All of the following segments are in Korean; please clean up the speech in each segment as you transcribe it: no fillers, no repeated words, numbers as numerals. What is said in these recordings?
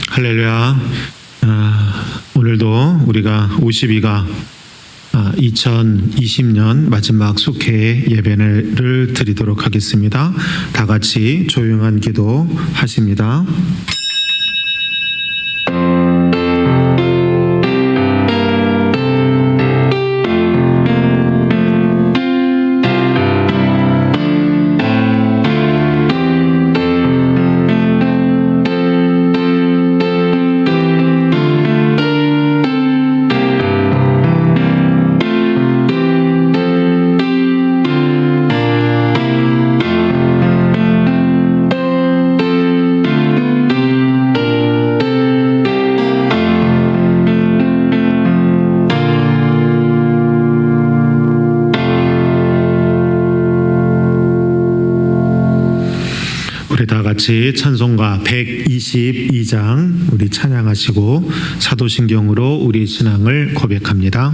할렐루야. 오늘도 우리가 52가 2020년 마지막 속회 예배를 드리도록 하겠습니다. 다 같이 조용한 기도 하십니다. 우리 다 같이 찬송가 122장 우리 찬양하시고 사도신경으로 우리 신앙을 고백합니다.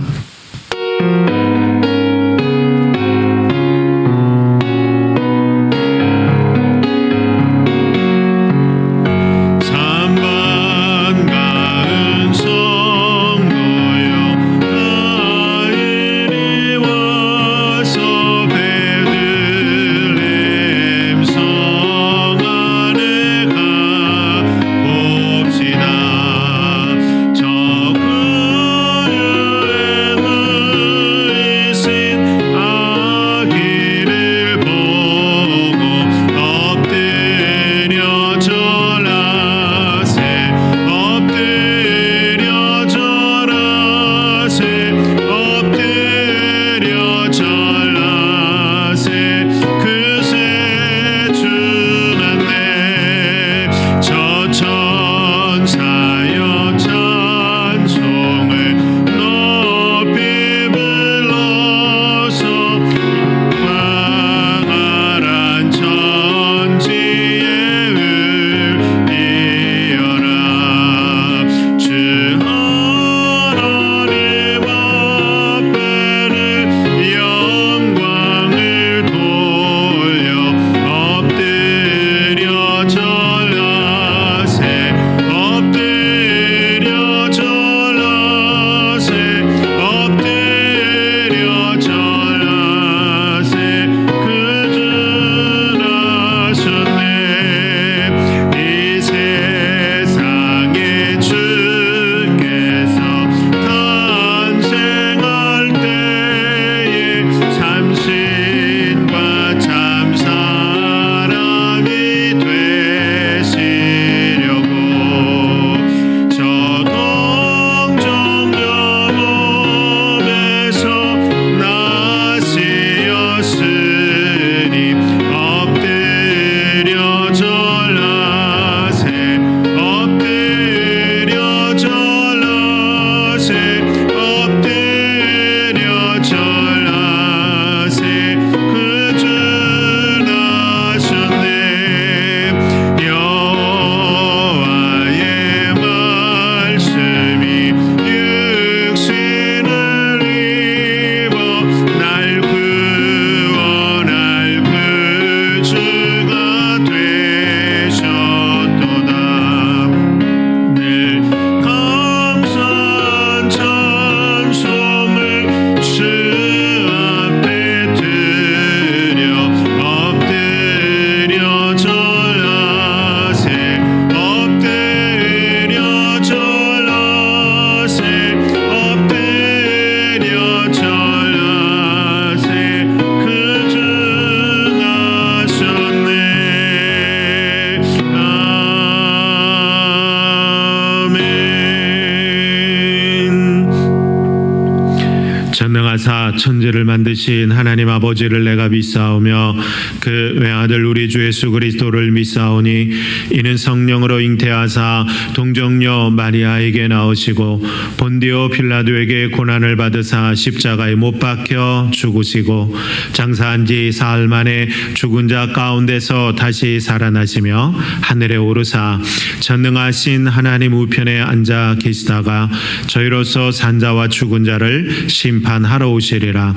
전능하사 천지를 만드신 하나님 아버지를 내가 믿사오며 그 외아들 우리 주 예수 그리스도를 믿사오니 이는 성령으로 잉태하사 동정녀 마리아에게 나오시고 본디오 빌라도에게 고난을 받으사 십자가에 못 박혀 죽으시고 장사한 지 사흘 만에 죽은 자 가운데서 다시 살아나시며 하늘에 오르사 전능하신 하나님 우편에 앉아 계시다가 저희로서 산자와 죽은 자를 심판하러 오시리라.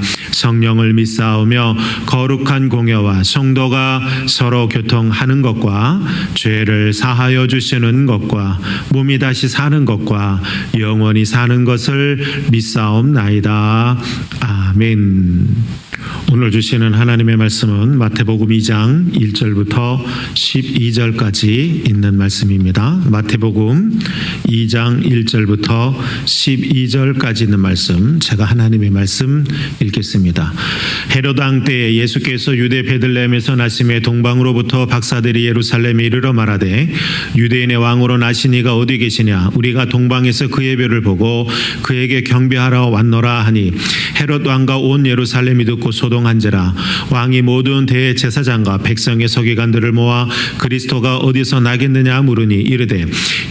성령을 믿사오며 거룩한 공예와 성도가 서로 교통하는 것과 죄를 사하여 주시는 것과 몸이 다시 사는 것과 영원히 사는 것을 믿사옵나이다. 아멘. 오늘 주시는 하나님의 말씀은 마태복음 2장 1절부터 12절까지 있는 말씀입니다. 마태복음 2장 1절부터 12절까지 있는 말씀, 제가 하나님의 말씀 읽겠습니다. 헤롯 왕 때에 예수께서 유대 베들레헴에서 나심에 동방으로부터 박사들이 예루살렘에 이르러 말하되 유대인의 왕으로 나신 이가 어디 계시냐? 우리가 동방에서 그의 별을 보고 그에게 경배하러 왔노라 하니 헤롯 왕과 온 예루살렘이 듣고 소동한지라. 왕이 모든 대제사장과 백성의 서기관들을 모아 그리스도가 어디서 나겠느냐 물으니 이르되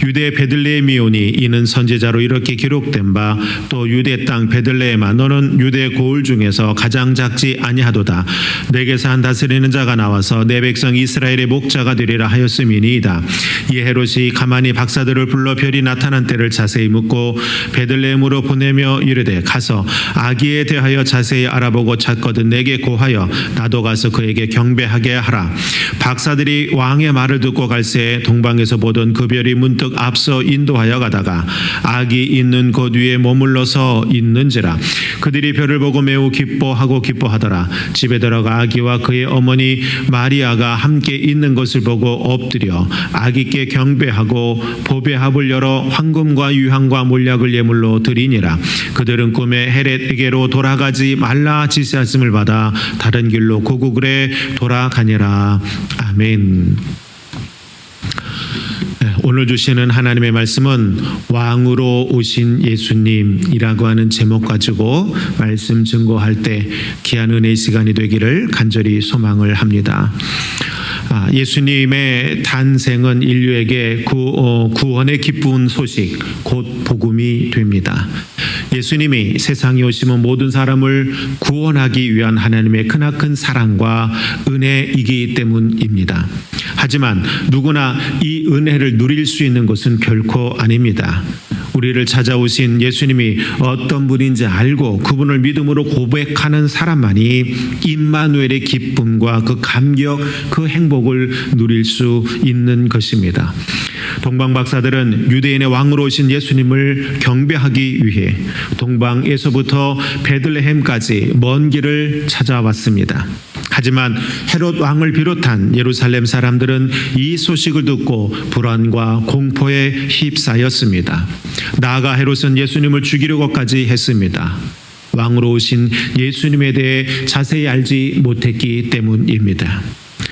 유대 베들레헴이오니 이는 선지자로 이렇게 기록된 바 또 유대 땅 베들레헴아 너는 유대 고을 중에서 가장 작지 아니하도다. 내게서 한 다스리는 자가 나와서 내 백성 이스라엘의 목자가 되리라 하였음이니이다. 이 헤롯이 가만히 박사들을 불러 별이 나타난 때를 자세히 묻고 베들레헴으로 보내며 이르되 가서 아기에 대하여 자세히 알아보고 찾거든 내게 고하여 나도 가서 그에게 경배하게 하라. 박사들이 왕의 말을 듣고 갈새 동방에서 보던 그 별이 문득 앞서 인도하여 가다가 아기 있는 곳 위에 머물러서 있는지라. 그들이 별을 보고 매우 기뻐하더라. 집에 들어가 아기와 그의 어머니 마리아가 함께 있는 것을 보고 엎드려 아기께 경배하고 보배합을 열어 황금과 유향과 몰약을 예물로 드리니라. 그들은 꿈에 헤롯에게로 돌아가지 말라 지시하심을 받아 다른 길로 고국으로 돌아가니라. 아멘. 오늘 주시는 하나님의 말씀은 왕으로 오신 예수님이라고 하는 제목 가지고 말씀 증거할 때 귀한 은혜의 시간이 되기를 간절히 소망을 합니다. 예수님의 탄생은 인류에게 구원의 기쁜 소식, 곧 복음이 됩니다. 예수님이 세상에 오시면 모든 사람을 구원하기 위한 하나님의 크나큰 사랑과 은혜이기 때문입니다. 하지만 누구나 이 은혜를 누릴 수 있는 것은 결코 아닙니다. 우리를 찾아오신 예수님이 어떤 분인지 알고 그분을 믿음으로 고백하는 사람만이 임마누엘의 기쁨과 그 감격, 그 행복을 누릴 수 있는 것입니다. 동방 박사들은 유대인의 왕으로 오신 예수님을 경배하기 위해 동방에서부터 베들레헴까지 먼 길을 찾아왔습니다. 하지만 헤롯 왕을 비롯한 예루살렘 사람들은 이 소식을 듣고 불안과 공포에 휩싸였습니다. 나아가 헤롯은 예수님을 죽이려고까지 했습니다. 왕으로 오신 예수님에 대해 자세히 알지 못했기 때문입니다.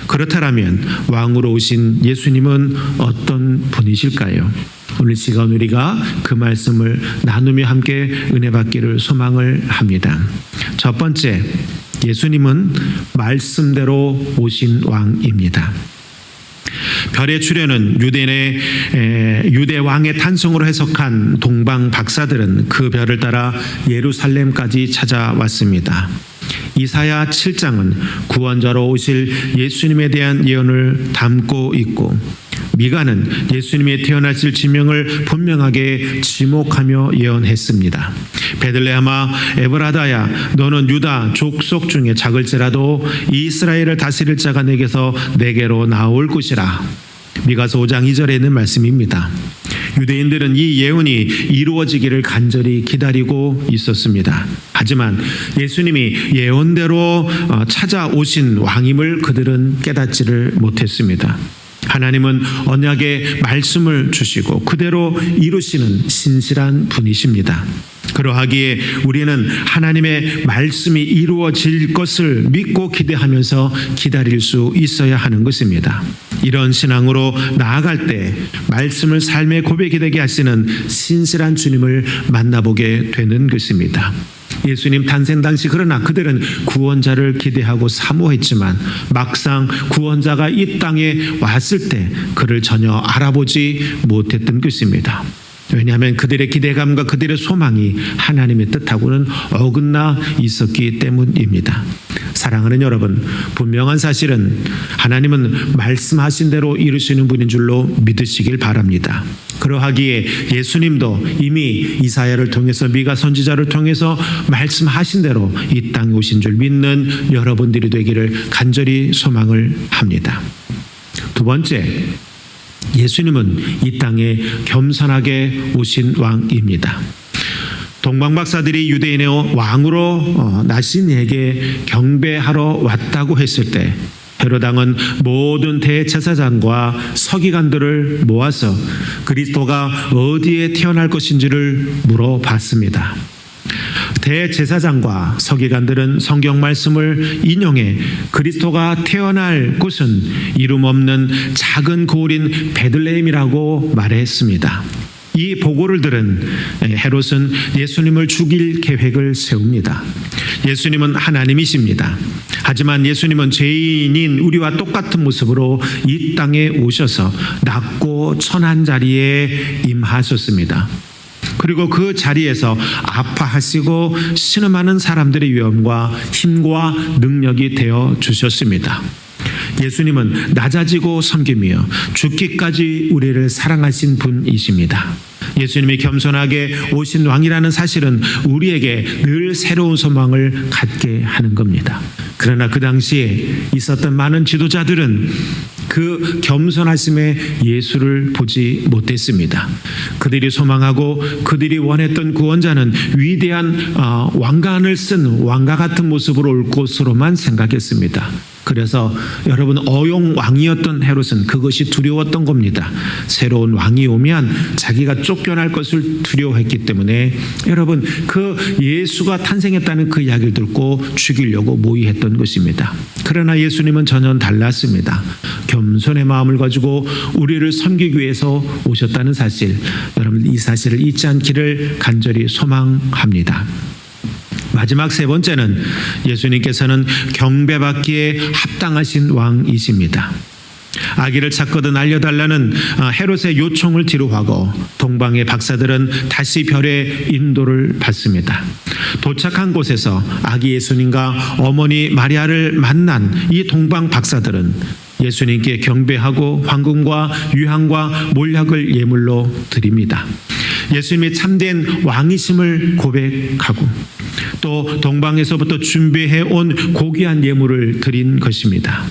그렇다면 왕으로 오신 예수님은 어떤 분이실까요? 오늘 시간 우리가 그 말씀을 나누며 함께 은혜 받기를 소망을 합니다. 첫 번째, 예수님은 말씀대로 오신 왕입니다. 별의 출현은 유대 왕의 탄생으로 해석한 동방 박사들은 그 별을 따라 예루살렘까지 찾아왔습니다. 이사야 7장은 구원자로 오실 예수님에 대한 예언을 담고 있고 미가는 예수님이 태어나실 지명을 분명하게 지목하며 예언했습니다. 베들레헴아 에브라다야 너는 유다 족속 중에 작을지라도 이스라엘을 다스릴 자가 내게로 나올 것이라. 미가서 5장 2절에 있는 말씀입니다. 유대인들은 이 예언이 이루어지기를 간절히 기다리고 있었습니다. 하지만 예수님이 예언대로 찾아오신 왕임을 그들은 깨닫지를 못했습니다. 하나님은 언약의 말씀을 주시고 그대로 이루시는 신실한 분이십니다. 그러하기에 우리는 하나님의 말씀이 이루어질 것을 믿고 기대하면서 기다릴 수 있어야 하는 것입니다. 이런 신앙으로 나아갈 때 말씀을 삶의 고백이 되게 하시는 신실한 주님을 만나보게 되는 것입니다. 예수님 탄생 당시 그러나 그들은 구원자를 기대하고 사모했지만 막상 구원자가 이 땅에 왔을 때 그를 전혀 알아보지 못했던 것입니다. 왜냐하면 그들의 기대감과 그들의 소망이 하나님의 뜻하고는 어긋나 있었기 때문입니다. 사랑하는 여러분, 분명한 사실은 하나님은 말씀하신 대로 이루시는 분인 줄로 믿으시길 바랍니다. 그러하기에 예수님도 이미 이사야를 통해서 미가 선지자를 통해서 말씀하신 대로 이 땅에 오신 줄 믿는 여러분들이 되기를 간절히 소망을 합니다. 두 번째, 예수님은 이 땅에 겸손하게 오신 왕입니다. 동방박사들이 유대인의 왕으로 나신 이에게 경배하러 왔다고 했을 때 헤롯 왕은 모든 대제사장과 서기관들을 모아서 그리스도가 어디에 태어날 것인지를 물어봤습니다. 대제사장과 서기관들은 성경 말씀을 인용해 그리스도가 태어날 곳은 이름 없는 작은 고을인 베들레헴이라고 말했습니다. 이 보고를 들은 헤롯은 예수님을 죽일 계획을 세웁니다. 예수님은 하나님이십니다. 하지만 예수님은 죄인인 우리와 똑같은 모습으로 이 땅에 오셔서 낮고 천한 자리에 임하셨습니다. 그리고 그 자리에서 아파하시고 신음하는 사람들의 위험과 힘과 능력이 되어 주셨습니다. 예수님은 낮아지고 섬기며 죽기까지 우리를 사랑하신 분이십니다. 예수님이 겸손하게 오신 왕이라는 사실은 우리에게 늘 새로운 소망을 갖게 하는 겁니다. 그러나 그 당시에 있었던 많은 지도자들은 그 겸손하심에 예수를 보지 못했습니다. 그들이 소망하고 그들이 원했던 구원자는 위대한 왕관을 쓴 왕과 같은 모습으로 올 것으로만 생각했습니다. 그래서 여러분, 어용왕이었던 헤롯은 그것이 두려웠던 겁니다. 새로운 왕이 오면 자기가 쫓겨날 것을 두려워했기 때문에 여러분, 그 예수가 탄생했다는 그 이야기를 듣고 죽이려고 모의했던 것입니다. 그러나 예수님은 전혀 달랐습니다. 겸손의 마음을 가지고 우리를 섬기기 위해서 오셨다는 사실, 여러분 이 사실을 잊지 않기를 간절히 소망합니다. 마지막 세 번째는 예수님께서는 경배받기에 합당하신 왕이십니다. 아기를 찾거든 알려달라는 헤롯의 요청을 뒤로하고 동방의 박사들은 다시 별의 인도를 받습니다. 도착한 곳에서 아기 예수님과 어머니 마리아를 만난 이 동방 박사들은 예수님께 경배하고 황금과 유향과 몰약을 예물로 드립니다. 예수님의 참된 왕이심을 고백하고 또 동방에서부터 준비해 온 고귀한 예물을 드린 것입니다.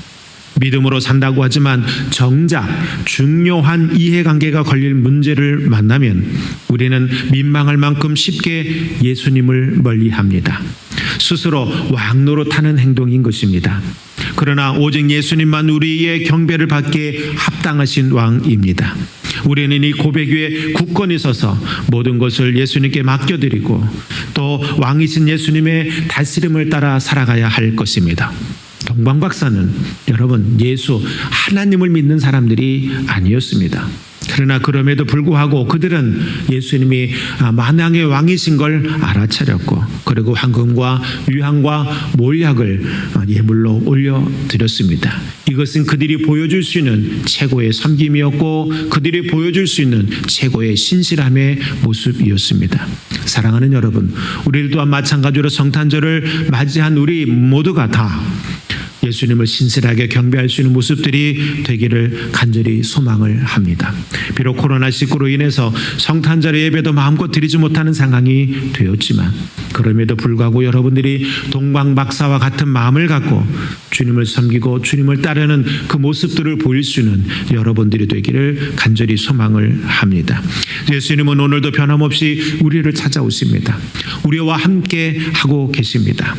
믿음으로 산다고 하지만 정작 중요한 이해관계가 걸릴 문제를 만나면 우리는 민망할 만큼 쉽게 예수님을 멀리합니다. 스스로 왕 노릇하는 행동인 것입니다. 그러나 오직 예수님만 우리의 경배를 받기에 합당하신 왕입니다. 우리는 이 고백 위에 굳건히 서서 모든 것을 예수님께 맡겨드리고 또 왕이신 예수님의 다스림을 따라 살아가야 할 것입니다. 동방박사는 여러분 예수 하나님을 믿는 사람들이 아니었습니다. 그러나 그럼에도 불구하고 그들은 예수님이 만왕의 왕이신 걸 알아차렸고 그리고 황금과 유향과 몰약을 예물로 올려드렸습니다. 이것은 그들이 보여줄 수 있는 최고의 섬김이었고 그들이 보여줄 수 있는 최고의 신실함의 모습이었습니다. 사랑하는 여러분, 우리 또한 마찬가지로 성탄절을 맞이한 우리 모두가 다 예수님을 신실하게 경배할 수 있는 모습들이 되기를 간절히 소망을 합니다. 비록 코로나19로 인해서 성탄절의 예배도 마음껏 드리지 못하는 상황이 되었지만 그럼에도 불구하고 여러분들이 동방박사와 같은 마음을 갖고 주님을 섬기고 주님을 따르는 그 모습들을 보일 수 있는 여러분들이 되기를 간절히 소망을 합니다. 예수님은 오늘도 변함없이 우리를 찾아오십니다. 우리와 함께 하고 계십니다.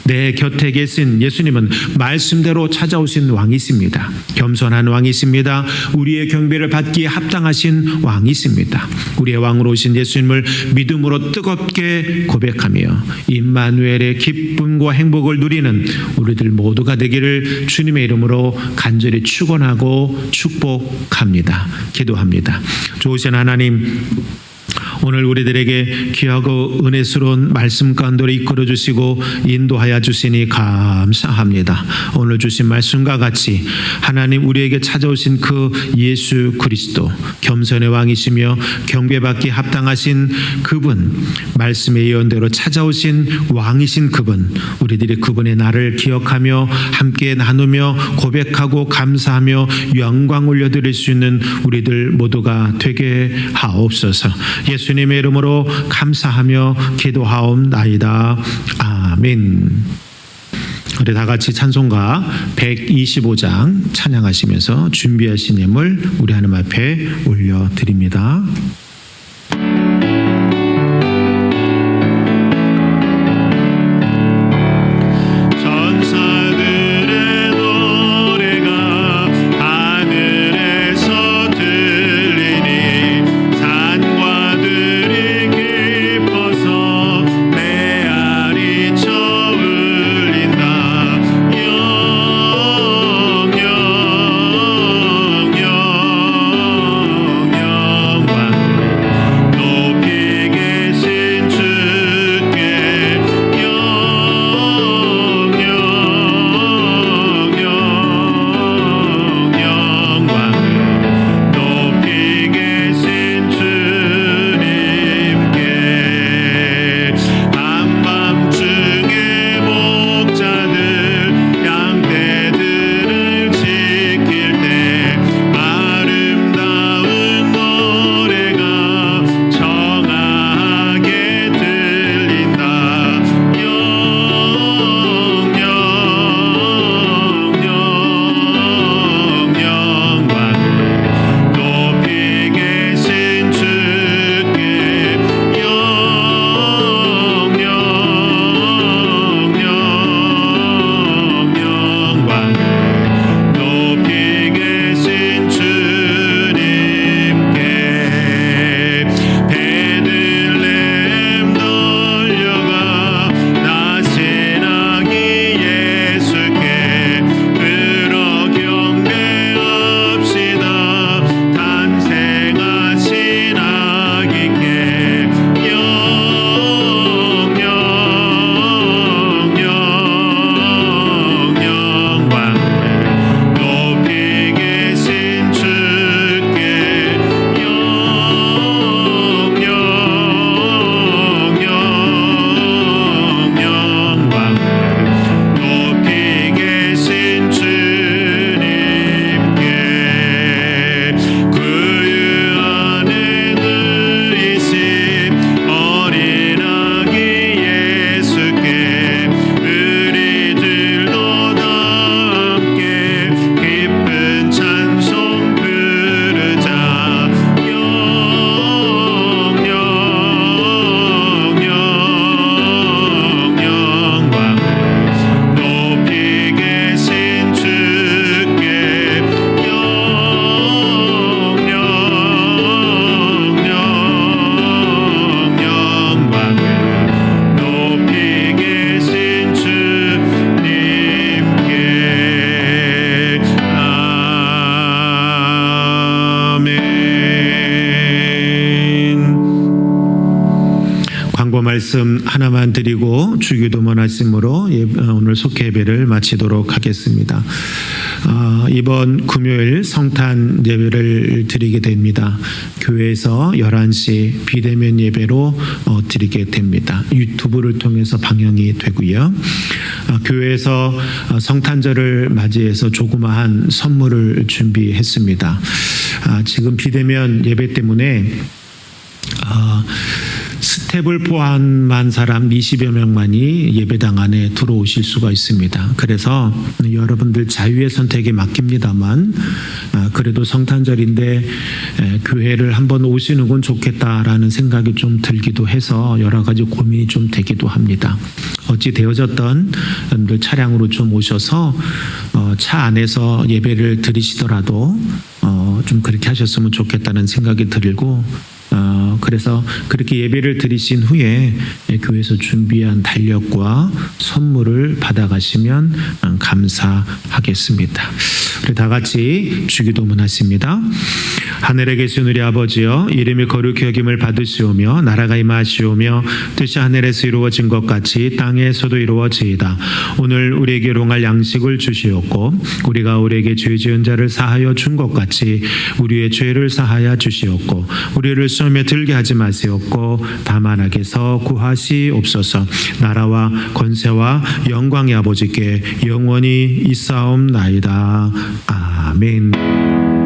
내 곁에 계신 예수님은 말씀대로 찾아오신 왕이십니다. 겸손한 왕이십니다. 우리의 경배를 받기에 합당하신 왕이십니다. 우리의 왕으로 오신 예수님을 믿음으로 뜨겁게 고백하며 임마누엘의 기쁨과 행복을 누리는 우리들 모두가 되기를 주님의 이름으로 간절히 축원하고 축복합니다. 기도합니다. 좋으신 하나님, 오늘 우리들에게 귀하고 은혜스러운 말씀 가운데로 이끌어 주시고 인도하여 주시니 감사합니다. 오늘 주신 말씀과 같이 하나님 우리에게 찾아오신 그 예수 그리스도, 겸손의 왕이시며 경배받기 합당하신 그분, 말씀의 예언대로 찾아오신 왕이신 그분, 우리들이 그분의 날을 기억하며 함께 나누며 고백하고 감사하며 영광 올려드릴 수 있는 우리들 모두가 되게 하옵소서. 예수님의 이름으로 감사하며 기도하옵나이다. 아멘. 우리 다 같이 찬송가 125장 찬양하시면서 준비하신 예물 우리 하나님 앞에 올려드립니다. 말씀 하나만 드리고 주기도문 말씀으로 오늘 속회 예배를 마치도록 하겠습니다. 이번 금요일 성탄 예배를 드리게 됩니다. 교회에서 11시 비대면 예배로 드리게 됩니다. 유튜브를 통해서 방영이 되고요. 교회에서 성탄절을 맞이해서 조그마한 선물을 준비했습니다. 지금 비대면 예배 때문에 스텝을 포함한 사람 20여 명만이 예배당 안에 들어오실 수가 있습니다. 그래서 여러분들 자유의 선택에 맡깁니다만 그래도 성탄절인데 교회를 한번 오시는 건 좋겠다라는 생각이 좀 들기도 해서 여러 가지 고민이 좀 되기도 합니다. 어찌 되어졌던 분들 차량으로 좀 오셔서 차 안에서 예배를 드리시더라도 좀 그렇게 하셨으면 좋겠다는 생각이 들고 그래서 그렇게 예배를 드리신 후에 교회에서 준비한 달력과 선물을 받아가시면 감사하겠습니다. 우리 다 같이 주기도문 하십니다. 하늘에 계신 우리 아버지여, 이름이 거룩히 여김을 받으시오며 나라가 임하시오며 뜻이 하늘에서 이루어진 것 같이 땅에서도 이루어지이다. 오늘 우리에게 일용할 양식을 주시옵고 우리가 우리에게 죄 지은 자를 사하여 준 것 같이 우리의 죄를 사하여 주시옵고 우리를 시험에 들게 하지 마시옵고 다만 악에서 구하시옵소서. 나라와 권세와 영광의 아버지께 영원히 있사옵나이다. 아멘.